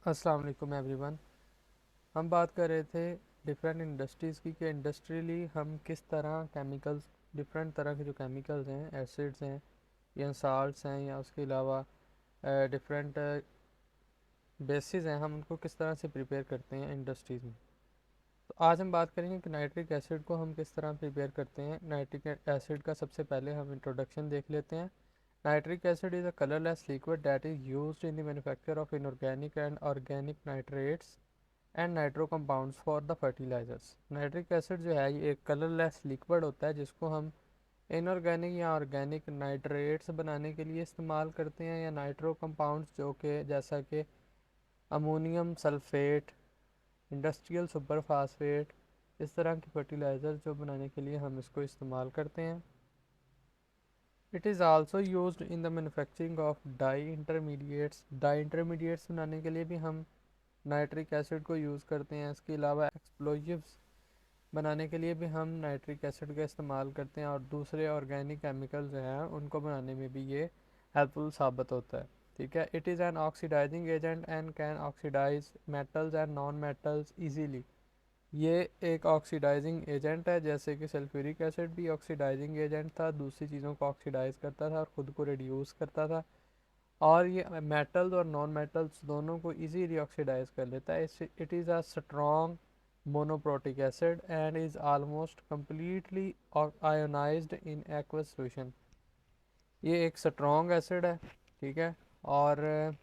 अस्सलाम वालेकुम एवरीवन। हम बात कर रहे थे डिफरेंट इंडस्ट्रीज़ की कि इंडस्ट्रियली हम किस तरह केमिकल्स, डिफरेंट तरह के जो केमिकल्स हैं, एसिड्स हैं या साल्ट्स हैं या उसके अलावा डिफरेंट बेसिस हैं, हम उनको किस तरह से प्रिपेयर करते हैं इंडस्ट्रीज़ में। तो आज हम बात करेंगे कि नाइट्रिक एसिड को हम किस तरह प्रिपेयर करते हैं। नाइट्रिक एसिड का सबसे पहले हम इंट्रोडक्शन देख लेते हैं। Nitric acid is a colourless liquid that is used in the manufacture of inorganic and organic nitrates and nitro compounds for the fertilizers. Nitric acid जो है ये एक कलरलेस लिक्विड होता है जिसको हम इनऑर्गेनिक या ऑर्गेनिक नाइट्रेट्स बनाने के लिए इस्तेमाल करते हैं, या नाइट्रो कंपाउंड्स जो कि जैसा कि ammonium sulphate, industrial super phosphate, इस तरह की फर्टिलाइज़र जो बनाने के लिए हम इसको इस्तेमाल करते हैं। It is also used in the manufacturing of dye intermediates. Dye intermediates बनाने के लिए भी हम नाइट्रिक एसिड को यूज़ करते हैं। इसके अलावा एक्सप्लोजिव्स बनाने के लिए भी हम नाइट्रिक एसिड का इस्तेमाल करते हैं, और दूसरे ऑर्गेनिक केमिकल्स जो हैं उनको बनाने में भी ये हेल्पफुल साबित होता है। ठीक है। It is an oxidizing agent and can oxidize metals and non metals easily. ये एक ऑक्सीडाइजिंग एजेंट है, जैसे कि सल्फ्यूरिक एसिड भी ऑक्सीडाइजिंग एजेंट था, दूसरी चीज़ों को ऑक्सीडाइज करता था और ख़ुद को रिड्यूस करता था। और ये मेटल्स और नॉन मेटल्स दोनों को इजीली ऑक्सीडाइज कर लेता है। It is a strong monoprotic acid and is almost completely ionised in aqueous solution. ये एक स्ट्रॉन्ग एसिड है, ठीक है। और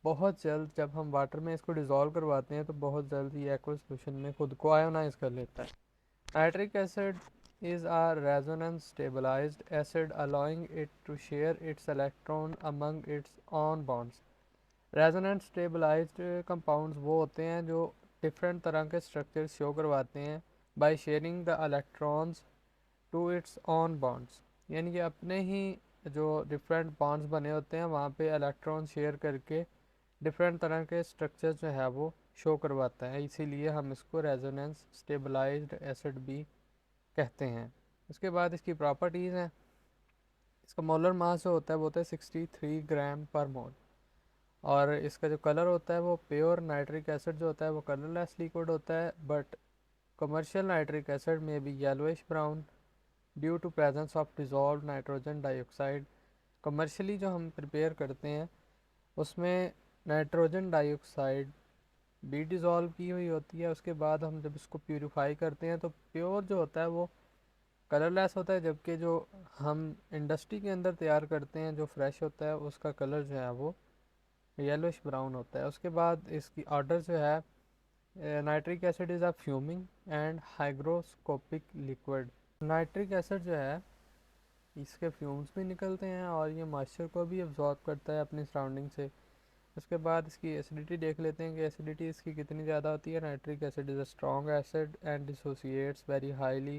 बहुत जल्द जब हम वाटर में इसको डिज़ोल्व करवाते हैं तो बहुत जल्द ये एक्वस सॉल्यूशन में खुद को आयोनाइज कर लेता है। Nitric acid is a resonance stabilized acid allowing it to share its electron among its own bonds. Resonance stabilized compounds वो होते हैं जो डिफरेंट तरह के स्ट्रक्चर शो करवाते हैं by sharing the electrons to its own bonds. यानी कि अपने ही जो डिफरेंट बॉन्ड्स बने होते हैं वहाँ पे इलेक्ट्रॉन शेयर करके डिफरेंट तरह के स्ट्रक्चर जो है वो शो करवाता है, इसीलिए हम इसको रेजोनेंस स्टेबलाइज्ड एसिड भी कहते हैं। उसके बाद इसकी प्रॉपर्टीज़ हैं। इसका मोलर मास जो होता है वो होता है 63 ग्राम पर मोल। और इसका जो कलर होता है वो प्योर नाइट्रिक एसिड जो होता है वो कलरलेस लिक्विड होता है, बट कमर्शियल नाइट्रिक एसिड में भी yellowish brown due to presence of dissolve nitrogen dioxide. Commercially जो हम प्रिपेयर करते हैं उसमें नाइट्रोजन डाइऑक्साइड भी डिज़ोल्व की हुई होती है। उसके बाद हम जब इसको प्यूरिफाई करते हैं तो प्योर जो होता है वो कलरलेस होता है, जबकि जो हम इंडस्ट्री के अंदर तैयार करते हैं जो फ्रेश होता है उसका कलर जो है वो येलोइश ब्राउन होता है। उसके बाद इसकी ऑर्डर जो है, nitric acid is a fuming and hygroscopic liquid. Nitric acid जो है इसके फ्यूम्स भी निकलते हैं और ये मॉइस्चर को भी अब्जॉर्ब करता है अपनी सराउंडिंग से। उसके बाद इसकी एसिडिटी देख लेते हैं कि एसिडिटी इसकी कितनी ज़्यादा होती है। Nitric acid is a strong acid and dissociates very highly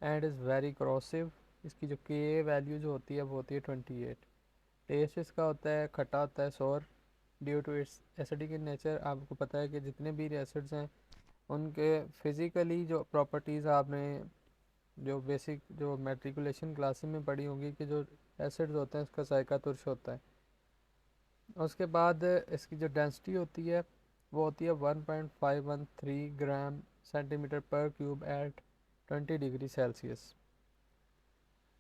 and is very corrosive। इसकी जो के वैल्यू जो होती है वो होती है 28। टेस्ट इसका होता है खट्टा होता है, sour, due to its acidic in nature. आपको पता है कि जितने भी एसिड्स हैं उनके फिज़िकली जो प्रॉपर्टीज़ आपने जो बेसिक जो मेट्रिकुलेशन क्लासेस में पढ़ी होंगी कि जो एसिड्स होते हैं उसका जायका तुर्श होता है। उसके बाद इसकी जो डेंसिटी होती है वो होती है 1.513 ग्राम सेंटीमीटर पर क्यूब एट 20 डिग्री सेल्सियस।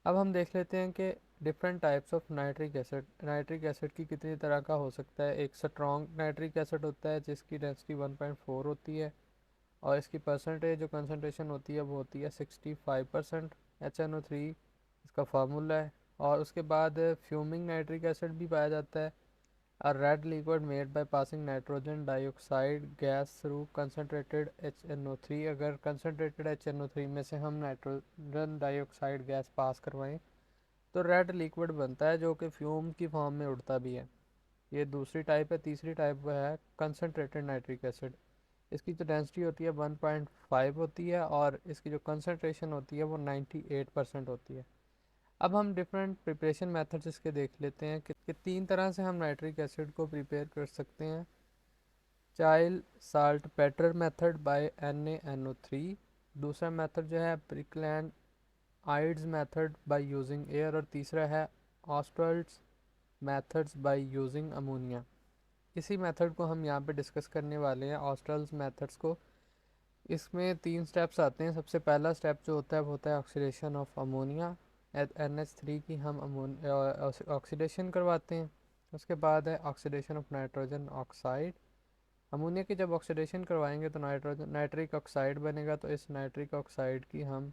अब हम देख लेते हैं कि different types of nitric acid. Nitric acid की कितनी तरह का हो सकता है। एक स्ट्रॉन्ग नाइट्रिक एसिड होता है जिसकी डेंसिटी 1.4 होती है, और इसकी परसेंटेज जो कंसनट्रेशन होती है वो होती है 65%। HNO3 इसका फार्मूला है। और उसके बाद फ्यूमिंग नाइट्रिक एसिड भी पाया जाता है। A red liquid made by passing nitrogen dioxide gas through concentrated HNO3। अगर concentrated HNO3 में से हम नाइट्रोजन डाइऑक्साइड गैस पास करवाएं तो रेड लिक्विड बनता है जो कि फ्यूम की फॉर्म में उड़ता भी है। ये दूसरी टाइप है। तीसरी टाइप है कंसनट्रेटेड नाइट्रिक एसिड। इसकी जो डेंसिटी होती है 1.5 होती है, और इसकी जो कंसनट्रेशन होती है वो 98% होती है। अब हम डिफरेंट प्रिपरेशन मेथड्स इसके देख लेते हैं कि तीन तरह से हम नाइट्रिक एसिड को प्रिपेयर कर सकते हैं। Chile saltpetre method by NaNO3। दूसरा मेथड जो है Birkeland Eyde's method by using air, और तीसरा है Ostwald's methods by using ammonia. इसी मेथड को हम यहाँ पे डिस्कस करने वाले हैं, ऑस्ट्रल्स मेथड्स को। इसमें 3 स्टेप्स आते हैं। सबसे पहला स्टेप जो होता है वो होता है ऑक्सीडेशन ऑफ अमोनिया। NH3 की हम ऑक्सीडेशन करवाते हैं। उसके बाद है oxidation of nitrogen oxide. Ammonia की जब ऑक्सीडेशन करवाएंगे तो नाइट्रिक ऑक्साइड बनेगा, तो इस नाइट्रिक ऑक्साइड की हम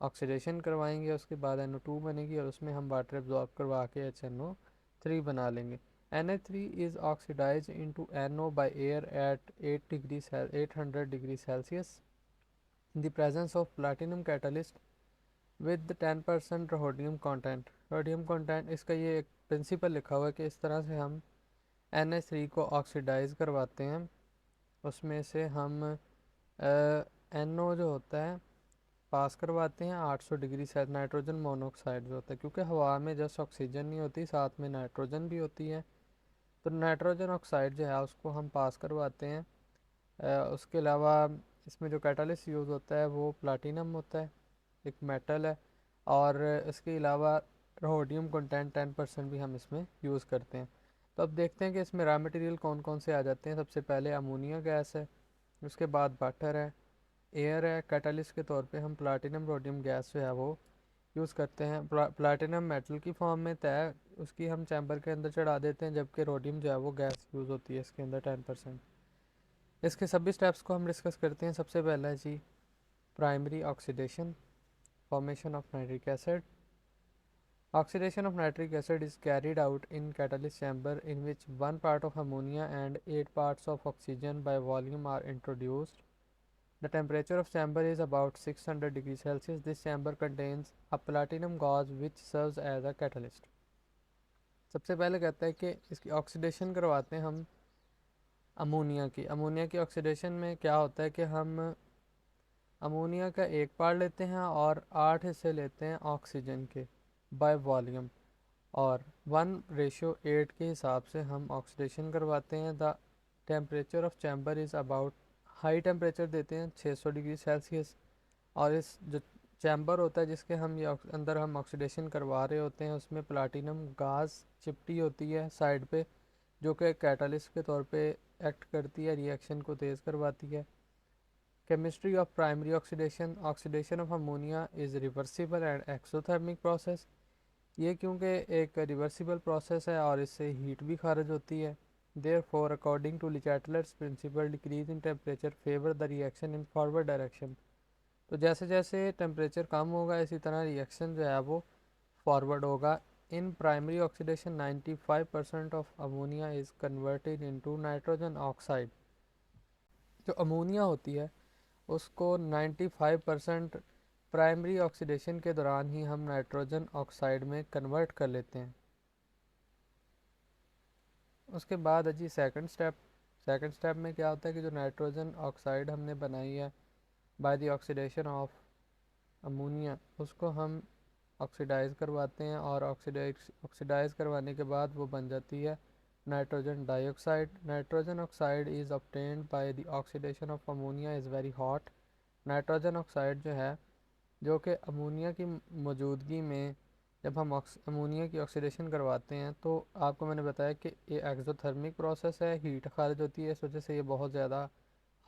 ऑक्सीडेशन करवाएंगे। उसके बाद NO2 बनेगी और उसमें हम वाटर एब्जॉर्ब करवा के HNO3 बना लेंगे। NH3 is oxidized into NO by air at 800 degree Celsius in the presence of platinum catalyst with 10% rhodium content। rhodium content इसका ये एक प्रिंसिपल लिखा हुआ है कि इस तरह से हम NH3 को ऑक्सीडाइज करवाते हैं। उसमें से हम NO जो होता है पास करवाते हैं 800 डिग्री सेल्सियस। नाइट्रोजन मोनोऑक्साइड जो होता है, क्योंकि हवा में जस्ट ऑक्सीजन नहीं होती, साथ में नाइट्रोजन भी होती है, तो नाइट्रोजन ऑक्साइड जो है उसको हम पास करवाते हैं। उसके अलावा इसमें जो कैटालिस्ट यूज़ होता है वो प्लाटिनम होता है, एक मेटल है। और इसके अलावा रोडियम कंटेंट 10% भी हम इसमें यूज़ करते हैं। तो अब देखते हैं कि इसमें रॉ मटेरियल कौन कौन से आ जाते हैं। सबसे पहले अमोनिया गैस है, उसके बाद वाटर है, एयर है। कैटालिस्ट के तौर पे हम प्लाटिनम रोडियम गैस जो है वो यूज़ करते हैं। प्लाटिनम मेटल की फॉर्म में तय उसकी हम चैम्बर के अंदर चढ़ा देते हैं, जबकि रोडियम जो है वो गैस यूज़ होती है इसके अंदर 10%। इसके सभी स्टेप्स को हम डिस्कस करते हैं। सबसे पहला है जी primary oxidation, formation of nitric acid. Oxidation of nitric acid is carried out in catalyst chamber in which 1 part of ammonia and 8 parts of oxygen by volume are introduced. The temperature of chamber is about 600 degrees Celsius. This chamber contains a platinum gauze which serves as a catalyst. सबसे पहले कहता है कि इसकी oxidation करवाते हैं हम ammonia की ऑक्सीडेशन में क्या होता है कि हम अमोनिया का एक पार्ट लेते हैं और 8 हिस्से लेते हैं ऑक्सीजन के बाय वॉल्यूम, और 1:8 के हिसाब से हम ऑक्सीडेशन करवाते हैं। The temperature of chamber is about, high temperature देते हैं 600 डिग्री सेल्सियस। और इस जो चैम्बर होता है जिसके हम ये अंदर हम ऑक्सीडेशन करवा रहे होते हैं उसमें प्लाटिनम गाज चिपटी होती है साइड पे, जो कि कैटालिस्ट के तौर पे एक्ट करती है, रिएक्शन को तेज़ करवाती है। Chemistry of primary oxidation, oxidation of ammonia is reversible and exothermic process. ये क्योंकि एक रिवर्सिबल प्रोसेस है और इससे हीट भी खारिज होती है। Therefore according to Le Chatelier's principle decrease in temperature favour the reaction in forward direction. तो जैसे जैसे टेम्परेचर कम होगा इसी तरह रिएक्शन जो है वो फॉरवर्ड होगा। In primary oxidation 95% of ammonia is converted into nitrogen oxide. जो अमोनिया होती है उसको 95% प्राइमरी ऑक्सीडेशन के दौरान ही हम नाइट्रोजन ऑक्साइड में कन्वर्ट कर लेते हैं। उसके बाद है जी सेकंड स्टेप। सेकंड स्टेप में क्या होता है कि जो नाइट्रोजन ऑक्साइड हमने बनाई है by the oxidation of ammonia, उसको हम ऑक्सीडाइज करवाते हैं, और ऑक्सीडाइज करवाने के बाद वो बन जाती है nitrogen dioxide. Nitrogen oxide is obtained by the oxidation of ammonia is very hot. Nitrogen oxide जो है, जो कि अमोनिया की मौजूदगी में जब हम अमोनिया की ऑक्सीडेशन करवाते हैं, तो आपको मैंने बताया कि ये एक्सोथर्मिक प्रोसेस है, हीट खारिज होती है, इस वजह से ये बहुत ज़्यादा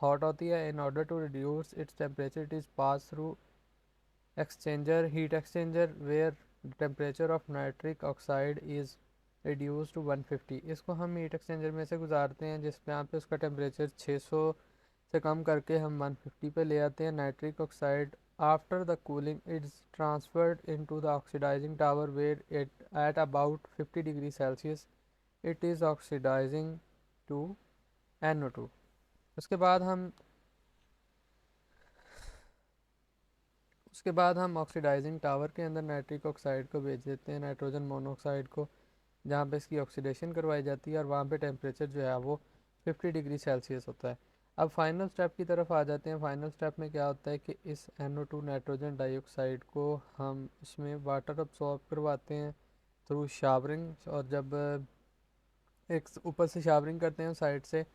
हॉट होती है। In order to reduce its temperature it is pass through exchanger, heat exchanger, where temperature of nitric oxide is reduce to 150। इसको हम हीट एक्सचेंजर में से गुजारते हैं जिस पे यहाँ पे उसका टेम्परेचर 600 से कम करके हम 150 पे ले आते हैं। Nitric oxide after the cooling its transferred into the oxidizing tower where it at about 50 degree Celsius it is oxidizing to NO2। उसके बाद हम ऑक्सीडाइजिंग टावर के अंदर नाइट्रिक ऑक्साइड को भेज देते हैं, नाइट्रोजन मोनोऑक्साइड को, जहाँ पे इसकी ऑक्सीडेशन करवाई जाती है, और वहाँ पे टेम्परेचर जो है वो 50 डिग्री सेल्सियस होता है। अब फाइनल स्टेप की तरफ आ जाते हैं। फाइनल स्टेप में क्या होता है कि इस NO2 नाइट्रोजन डाइऑक्साइड को हम इसमें वाटर अब्सॉर्ब करवाते हैं थ्रू शावरिंग, और जब एक ऊपर से शावरिंग करते हैं साइड से,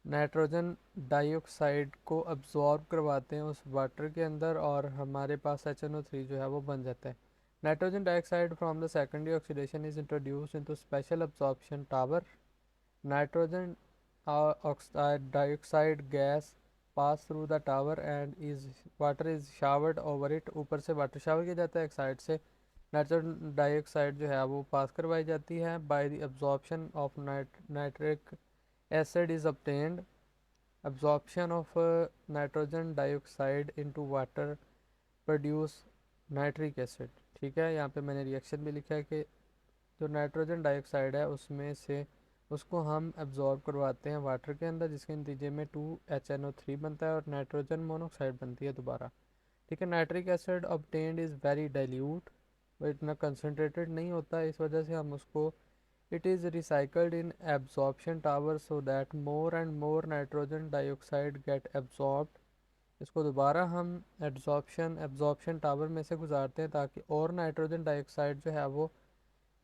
नाइट्रोजन डाइऑक्साइड को अब्जॉर्ब करवाते हैं उस वाटर के अंदर, और हमारे पास HNO3 जो है वो बन जाता है। Nitrogen dioxide from the secondary oxidation is introduced into special absorption tower nitrogen oxide dioxide gas pass through the tower and is water is showered over it, ऊपर से वाटर शावर किया जाता है एक साइड से, नाइट्रोजन डाइऑक्साइड जो है वो पास करवाई जाती है, by the absorption of nitric acid is obtained, absorption of nitrogen dioxide into water produce nitric acid. ठीक है, यहाँ पे मैंने रिएक्शन भी लिखा है कि जो नाइट्रोजन डाइऑक्साइड है उसमें से उसको हम एब्जॉर्ब करवाते हैं वाटर के अंदर, जिसके नतीजे में 2HNO3 बनता है और नाइट्रोजन मोनोऑक्साइड बनती है दोबारा। ठीक है, nitric acid obtained is very dilute, वो इतना कंसनट्रेटेड नहीं होता, इस वजह से हम उसको it is recycled in absorption tower so that more and more nitrogen dioxide get absorbed, इसको दोबारा हम एब्जॉर्प्शन टावर में से गुजारते हैं ताकि और नाइट्रोजन डाइऑक्साइड जो है वो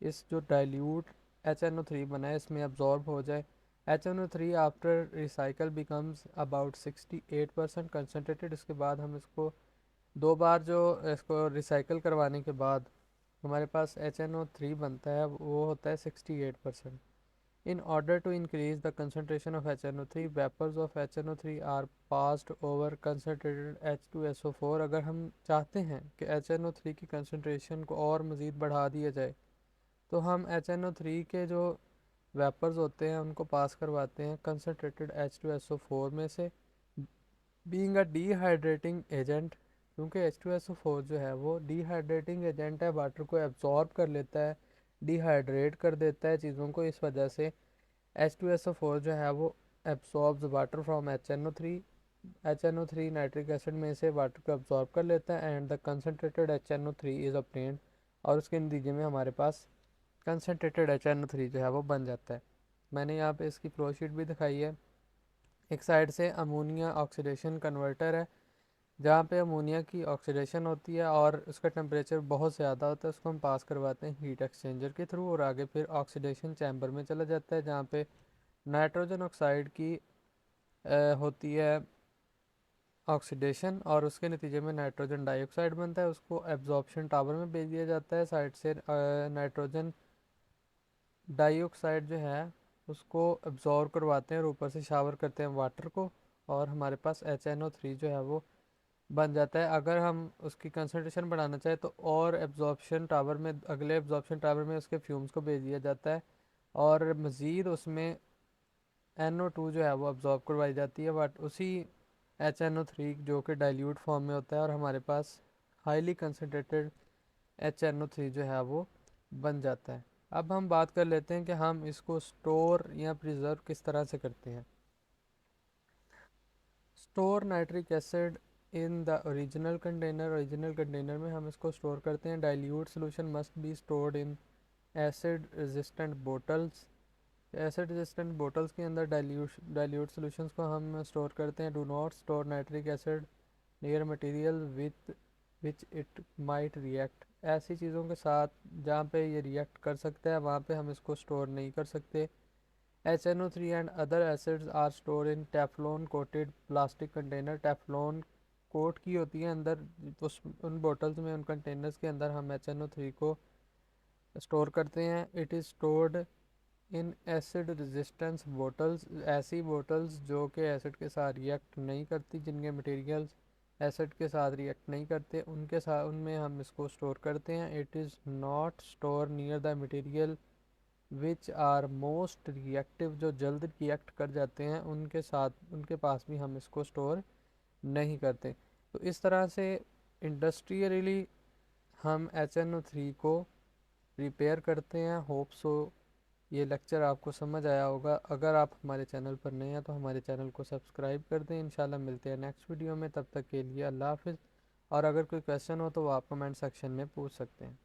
इस जो डाइल्यूट HNO3 बना है इसमें एब्जॉर्ब हो जाए। HNO3 after recycle becomes about 68% concentrated, इसके बाद हम इसको दो बार जो इसको रिसाइकल करवाने के बाद हमारे पास HNO3 बनता है वो होता है 68%। In order to increase the concentration of HNO3, vapors of HNO3 are passed over concentrated H2SO4। अगर हम चाहते हैं कि HNO3 की कंसनट्रेशन को और मज़ीद बढ़ा दिया जाए तो हम HNO3 के जो वेपर्स होते हैं उनको पास करवाते हैं कंसनट्रेटेड H2SO4 में से, बीइंग अ डिहाइड्रेटिंग एजेंट, क्योंकि H2SO4 जो है वो डिहाइड्रेटिंग एजेंट है, वाटर को एब्जॉर्ब कर लेता है, डिहाइड्रेट कर देता है चीज़ों को, इस वजह से H2SO4 जो है वो absorbs water from HNO3 nitric acid में से वाटर को एब्जॉर्ब कर लेता है and the concentrated HNO3 is obtained, और उसके नतीजे में हमारे पास कंसनट्रेटेड HNO3 जो है वो बन जाता है। मैंने यहाँ पे इसकी फ्लो शीट भी दिखाई है। एक साइड से अमोनिया ऑक्सीडेशन कन्वर्टर है जहाँ पे अमोनिया की ऑक्सीडेशन होती है और उसका टेम्परेचर बहुत ज़्यादा होता है, उसको हम पास करवाते हैं हीट एक्सचेंजर के थ्रू और आगे फिर ऑक्सीडेशन चैम्बर में चला जाता है जहाँ पे नाइट्रोजन ऑक्साइड की होती है ऑक्सीडेशन और उसके नतीजे में नाइट्रोजन डाइऑक्साइड बनता है, उसको एब्जॉर्प्शन टावर में भेज दिया जाता है। साइड से नाइट्रोजन डाइऑक्साइड जो है उसको एब्जॉर्ब करवाते हैं और ऊपर से शावर करते हैं वाटर को, और हमारे पास HNO3 जो है वो बन जाता है। अगर हम उसकी कंसनट्रेशन बढ़ाना चाहें तो और एब्जॉर्प्शन टावर में, अगले एब्जॉर्प्शन टावर में उसके फ्यूम्स को भेज दिया जाता है और मज़ीद उसमें NO2 जो है वो अब्जॉर्ब करवाई जाती है, बट उसी HNO3 जो कि डाइल्यूट फॉर्म में होता है और हमारे पास हाईली कंसनट्रेटेड HNO3 जो है वो बन जाता है। अब हम बात कर लेते हैं कि हम इसको स्टोर या प्रिजर्व किस तरह से करते हैं। Store nitric acid in the original container में हम इसको स्टोर करते हैं। Dilute solution must be stored in acid resistant bottles, acid resistant bottles के अंदर डाइल्यूट सॉल्यूशंस को हम स्टोर करते हैं। Do not store nitric acid near material with which it might react, ऐसी चीज़ों के साथ जहाँ पे ये रिएक्ट कर सकता है वहाँ पे हम इसको स्टोर नहीं कर सकते। HNO3 and other acids are store in Teflon coated plastic container, Teflon coat की होती है अंदर उस उन बोटल्स में, उन कंटेनर्स के अंदर हम HNO3 को स्टोर करते हैं। It is stored in acid resistance bottles, ऐसी बोटल्स जो कि एसिड के साथ रिएक्ट नहीं करती, जिनके मटेरियल्स एसिड के साथ रिएक्ट नहीं करते, उनके साथ उनमें हम इसको स्टोर करते हैं। It is not store near the material which are most reactive, जो जल्द रिएक्ट कर जाते हैं उनके साथ, उनके पास भी हम इसको स्टोर नहीं करते। तो इस तरह से इंडस्ट्रियली हम HNO3 को प्रिपेयर करते हैं। होप सो ये लेक्चर आपको समझ आया होगा। अगर आप हमारे चैनल पर नए हैं तो हमारे चैनल को सब्सक्राइब कर दें। इंशाल्लाह मिलते हैं नेक्स्ट वीडियो में, तब तक के लिए अल्लाह हाफिज़। और अगर कोई क्वेश्चन हो तो वो आप कमेंट सेक्शन में पूछ सकते हैं।